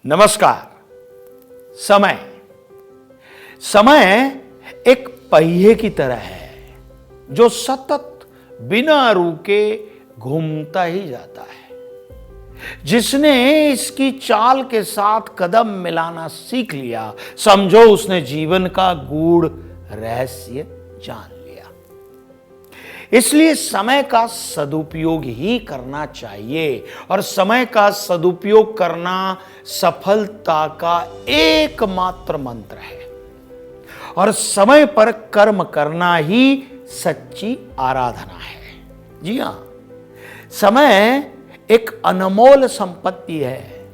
नमस्कार। समय समय एक पहिए की तरह है जो सतत बिना रुके घूमता ही जाता है। जिसने इसकी चाल के साथ कदम मिलाना सीख लिया, समझो उसने जीवन का गूढ़ रहस्य जान लिया। इसलिए समय का सदुपयोग ही करना चाहिए और समय का सदुपयोग करना सफलता का एकमात्र मंत्र है। और समय पर कर्म करना ही सच्ची आराधना है। जी हां, समय एक अनमोल संपत्ति है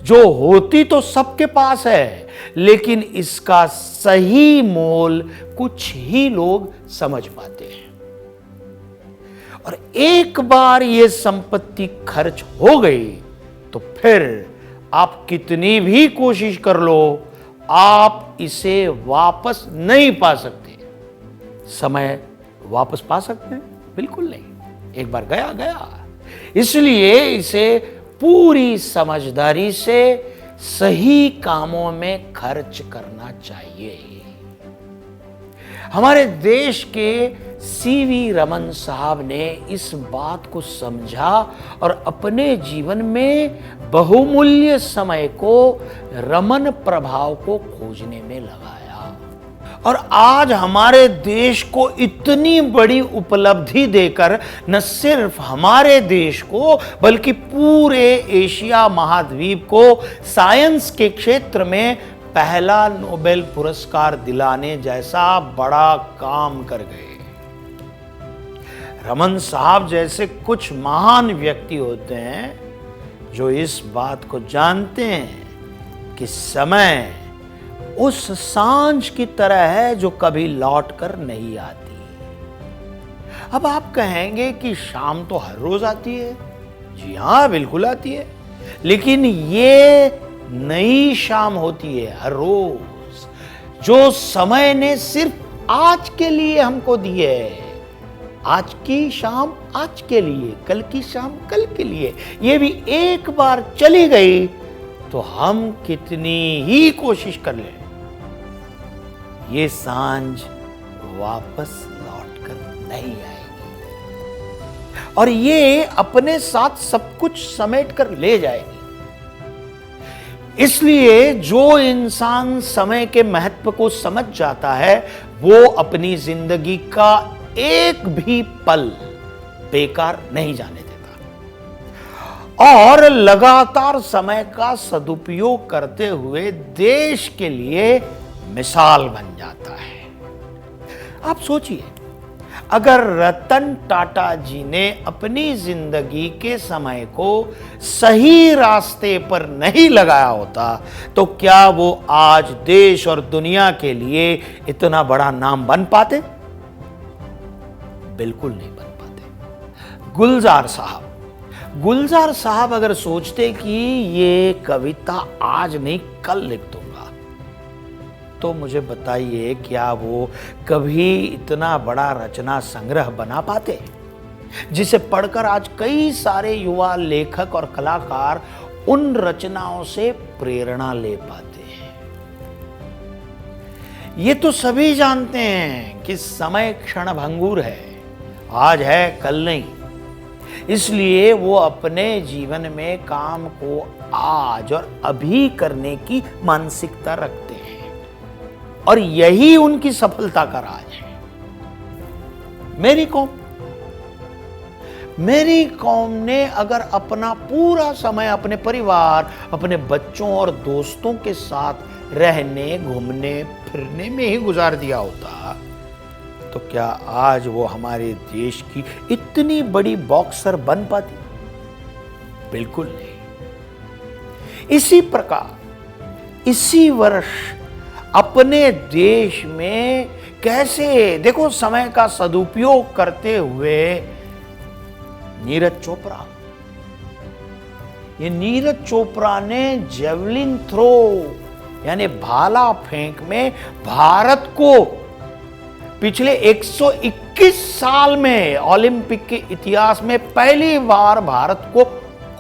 जो होती तो सबके पास है, लेकिन इसका सही मोल कुछ ही लोग समझ पाते हैं। और एक बार यह संपत्ति खर्च हो गई तो फिर आप कितनी भी कोशिश कर लो, आप इसे वापस नहीं पा सकते। समय वापस पा सकते हैं? बिल्कुल नहीं। एक बार गया गया। इसलिए इसे पूरी समझदारी से सही कामों में खर्च करना चाहिए। हमारे देश के सीवी रमन साहब ने इस बात को समझा और अपने जीवन में बहुमूल्य समय को रमन प्रभाव को खोजने में लगाया। और आज हमारे देश को इतनी बड़ी उपलब्धि देकर न सिर्फ हमारे देश को बल्कि पूरे एशिया महाद्वीप को साइंस के क्षेत्र में पहला नोबेल पुरस्कार दिलाने जैसा बड़ा काम कर गए। रमन साहब जैसे कुछ महान व्यक्ति होते हैं जो इस बात को जानते हैं कि समय उस सांझ की तरह है जो कभी लौट कर नहीं आती। अब आप कहेंगे कि शाम तो हर रोज आती है। जी हां, बिल्कुल आती है, लेकिन ये नई शाम होती है हर रोज, जो समय ने सिर्फ आज के लिए हमको दी है। आज की शाम आज के लिए, कल की शाम कल के लिए। ये भी एक बार चली गई तो हम कितनी ही कोशिश कर लें, ये सांझ वापस लौट कर नहीं आएगी और ये अपने साथ सब कुछ समेट कर ले जाएगी। इसलिए जो इंसान समय के महत्व को समझ जाता है वो अपनी जिंदगी का एक भी पल बेकार नहीं जाने देता और लगातार समय का सदुपयोग करते हुए देश के लिए मिसाल बन जाता है। आप सोचिए, अगर रतन टाटा जी ने अपनी जिंदगी के समय को सही रास्ते पर नहीं लगाया होता तो क्या वो आज देश और दुनिया के लिए इतना बड़ा नाम बन पाते? बिल्कुल नहीं बन पाते। गुलजार साहब अगर सोचते कि ये कविता आज नहीं कल लिख दूंगा, तो मुझे बताइए क्या वो कभी इतना बड़ा रचना संग्रह बना पाते जिसे पढ़कर आज कई सारे युवा लेखक और कलाकार उन रचनाओं से प्रेरणा ले पाते हैं। ये तो सभी जानते हैं कि समय क्षणभंगुर है, आज है कल नहीं। इसलिए वो अपने जीवन में काम को आज और अभी करने की मानसिकता रखते हैं और यही उनकी सफलता का राज है। मेरी कौम ने अगर अपना पूरा समय अपने परिवार, अपने बच्चों और दोस्तों के साथ रहने, घूमने फिरने में ही गुजार दिया होता तो क्या आज वो हमारे देश की इतनी बड़ी बॉक्सर बन पाती? बिल्कुल नहीं। इसी प्रकार इसी वर्ष अपने देश में कैसे देखो समय का सदुपयोग करते हुए नीरज चोपड़ा ने जेवलिन थ्रो यानी भाला फेंक में भारत को पिछले 121 साल में ओलंपिक के इतिहास में पहली बार भारत को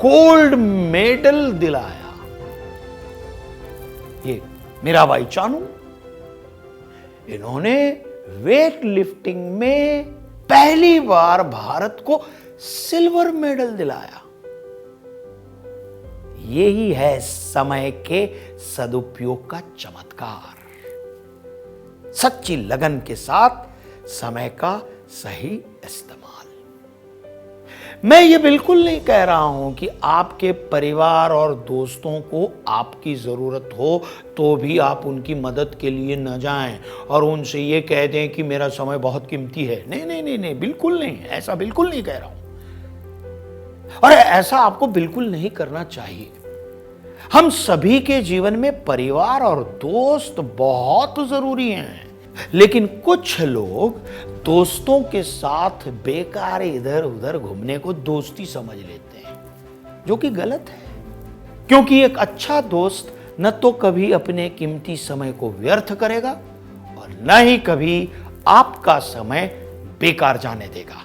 गोल्ड मेडल दिलाया। ये मीराबाई चानू, इन्होंने वेट लिफ्टिंग में पहली बार भारत को सिल्वर मेडल दिलाया। यही है समय के सदुपयोग का चमत्कार। सच्ची लगन के साथ समय का सही इस्तेमाल। मैं ये बिल्कुल नहीं कह रहा हूं कि आपके परिवार और दोस्तों को आपकी जरूरत हो तो भी आप उनकी मदद के लिए न जाएं और उनसे ये कह दें कि मेरा समय बहुत कीमती है। नहीं नहीं नहीं नहीं, बिल्कुल नहीं, ऐसा बिल्कुल नहीं कह रहा हूं और ऐसा आपको बिल्कुल नहीं करना चाहिए। हम सभी के जीवन में परिवार और दोस्त बहुत जरूरी हैं, लेकिन कुछ लोग दोस्तों के साथ बेकार इधर उधर घूमने को दोस्ती समझ लेते हैं, जो कि गलत है। क्योंकि एक अच्छा दोस्त न तो कभी अपने कीमती समय को व्यर्थ करेगा और न ही कभी आपका समय बेकार जाने देगा।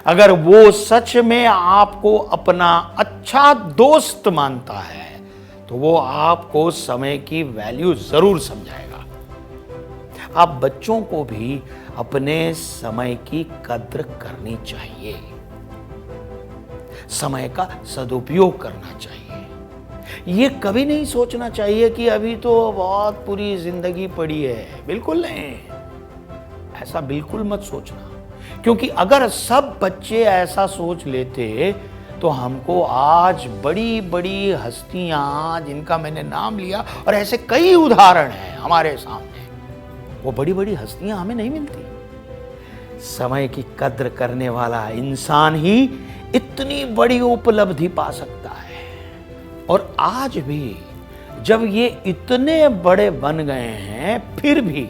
अगर वो सच में आपको अपना अच्छा दोस्त मानता है तो वो आपको समय की वैल्यू जरूर समझाएगा। आप बच्चों को भी अपने समय की कद्र करनी चाहिए, समय का सदुपयोग करना चाहिए। ये कभी नहीं सोचना चाहिए कि अभी तो बहुत पूरी जिंदगी पड़ी है। बिल्कुल नहीं, ऐसा बिल्कुल मत सोचना, क्योंकि अगर सब बच्चे ऐसा सोच लेते तो हमको आज बड़ी बड़ी हस्तियां, जिनका मैंने नाम लिया और ऐसे कई उदाहरण हैं हमारे सामने, वो बड़ी बड़ी हस्तियां हमें नहीं मिलती। समय की कद्र करने वाला इंसान ही इतनी बड़ी उपलब्धि पा सकता है। और आज भी जब ये इतने बड़े बन गए हैं, फिर भी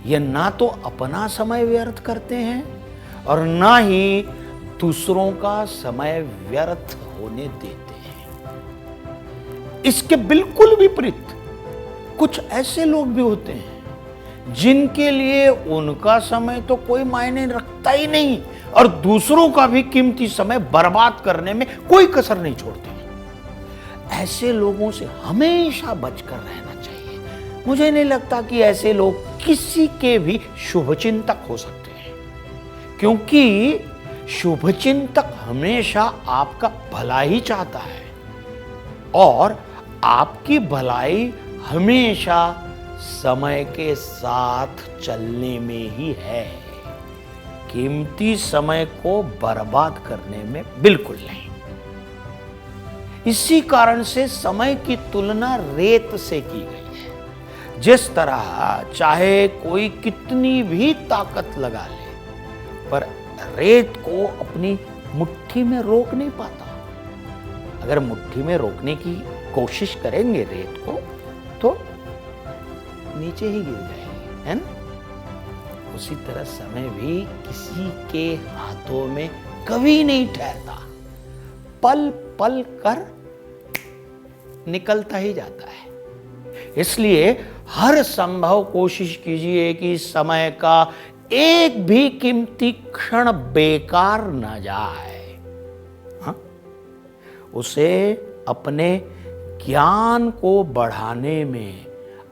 ये ना तो अपना समय व्यर्थ करते हैं और ना ही दूसरों का समय व्यर्थ होने देते हैं। इसके बिल्कुल विपरीत कुछ ऐसे लोग भी होते हैं जिनके लिए उनका समय तो कोई मायने रखता ही नहीं और दूसरों का भी कीमती समय बर्बाद करने में कोई कसर नहीं छोड़ते हैं। ऐसे लोगों से हमेशा बचकर रहना चाहिए। मुझे नहीं लगता कि ऐसे लोग किसी के भी शुभचिंतक हो सकते हैं, क्योंकि शुभचिंतक हमेशा आपका भला ही चाहता है और आपकी भलाई हमेशा समय के साथ चलने में ही है। कीमती समय को बर्बाद करने में बिल्कुल नहीं। इसी कारण से समय की तुलना रेत से की गई है। जिस तरह चाहे कोई कितनी भी ताकत लगा ले, पर रेत को अपनी मुट्ठी में रोक नहीं पाता। अगर मुट्ठी में रोकने की कोशिश करेंगे रेत को तो नीचे ही गिर जाएगी, है ना। उसी तरह समय भी किसी के हाथों में कभी नहीं ठहरता, पल पल कर निकलता ही जाता है। इसलिए हर संभव कोशिश कीजिए कि समय का एक भी कीमती क्षण बेकार ना जाए। हाँ? उसे अपने ज्ञान को बढ़ाने में,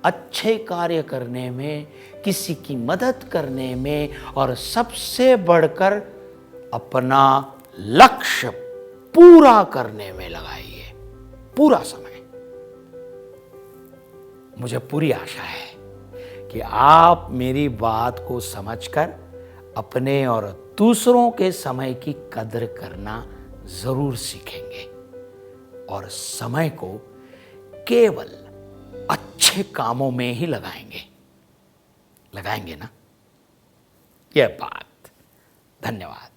अच्छे कार्य करने में, किसी की मदद करने में और सबसे बढ़कर अपना लक्ष्य पूरा करने में लगाइए पूरा समय। मुझे पूरी आशा है कि आप मेरी बात को समझकर अपने और दूसरों के समय की कद्र करना जरूर सीखेंगे और समय को केवल अच्छे कामों में ही लगाएंगे ना। यह बात। धन्यवाद।